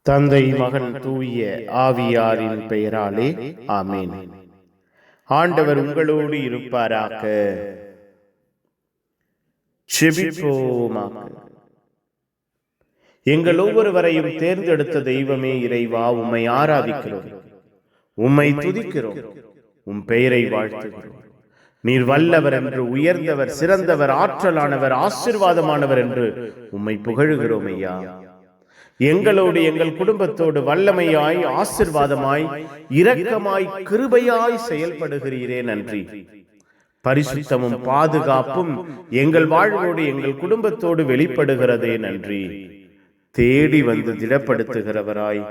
தந்தை, மகன், தூய ஆவியாரின் பெயராலே ஆமென். ஆண்டவர் உங்களோடு இருப்பாராக. செபிப்போமாக. எங்கள் ஒவ்வொருவரையும் தேர்ந்தெடுத்த தெய்வமே இறைவா, உம்மை ஆராதிக்கிறோம், உம்மை துதிக்கிறோம், உம் பெயரை வாழ்த்துகிறோம். நீர் வல்லவர் என்று, உயர்ந்தவர், சிறந்தவர், ஆற்றலானவர், ஆசீர்வாதமானவர் என்று உம்மை புகழுகிறோம் ஐயா. எங்களோடு, எங்கள் குடும்பத்தோடு வல்லமையாய், ஆசீர்வாதமாய், இரக்கமாய், கிருபையாய் செயல்படுகிறீரே, நன்றி. பரிசுத்தமும் பாதுகாப்பும் எங்கள் வாழ்வோடு, எங்கள் குடும்பத்தோடு வெளிப்படுகிறதே, நன்றி. தேடி வந்து திடப்படுத்துகிறவராய்,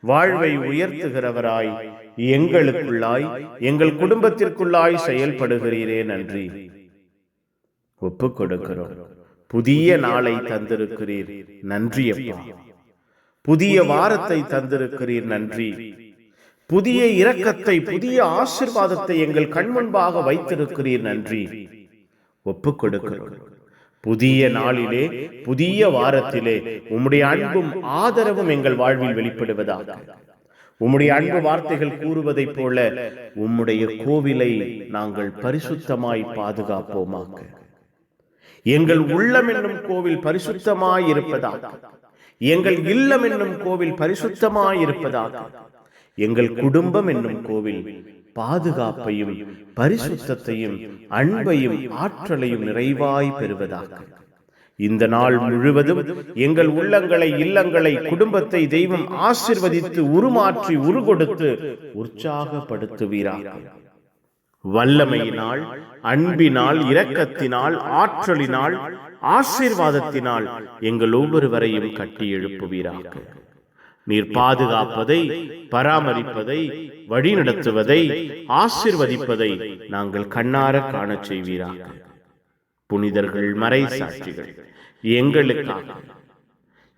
வாழ்வை உயர்த்துகிறவராய், எங்களுக்குள்ளாய், எங்கள் குடும்பத்திற்குள்ளாய் செயல்படுகிறீரே, நன்றி. ஒப்புக் கொடுக்கிறோம். புதிய நாளை தந்திருக்கிறீர், நன்றி அப்பா. புதிய வாரத்தை தந்திருக்கிறீர், நன்றி. புதிய இரக்கத்தை, புதிய ஆசீர்வாதத்தை எங்கள் கண்முன்பாக வைத்திருக்கிறீர், நன்றி. ஒப்புக் கொடுக்கிறோம். புதிய நாளிலே, புதிய வாரத்திலே உம்முடைய அன்பும் ஆதரவும் எங்கள் வாழ்வில் வெளிப்படுவதாக. உம்முடைய அன்பு வார்த்தைகள் கூறுவதைப் போல உம்முடைய கோவிலை நாங்கள் பரிசுத்தமாய் பாதுகாப்போமாக. எங்கள் உள்ளம் என்னும் கோவில் பரிசுத்தமாய் இருப்பதாக, எங்கள் இல்லம் என்னும் கோவில் பரிசுத்தமாய் இருப்பதாக, எங்கள் குடும்பம் என்னும் கோவில் பாதுகாப்பையும் பரிசுத்தத்தையும் அன்பையும் ஆற்றலையும் நிறைவாய் பெறுவதாக. இந்த நாள் முழுவதும் எங்கள் உள்ளங்களை, இல்லங்களை, குடும்பத்தை தெய்வம் ஆசீர்வதித்து உருமாற்றி உருகொடுத்து உற்சாகப்படுத்துவீராக. வல்லமையினால், அன்பினால், இரக்கத்தினால், ஆற்றலினால், ஆசீர்வாதத்தினால் எங்கள் ஒவ்வொருவரையும் கட்டி எழுப்புவீராக. நீர் பாதுகாப்பதை, பராமரிப்பதை, வழிநடத்துவதை, ஆசீர்வதிப்பதை நாங்கள் கண்ணார காண செய்வீராக. புனிதர்கள், மறை சாட்சிகள் எங்களுக்காக,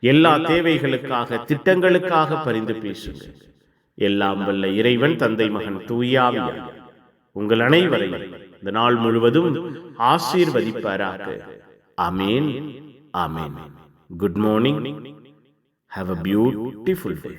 எல்லா தேவைகளுக்காக, திட்டங்களுக்காக பரிந்து பேசுங்கள். எல்லாம் வல்ல இறைவன், தந்தை, மகன், தூய ஆவியார் உங்கள் அனைவரையும் இந்த நாள் முழுவதும் ஆசீர்வதிப்பாராக. Amen, amen. Good morning. Have a beautiful day.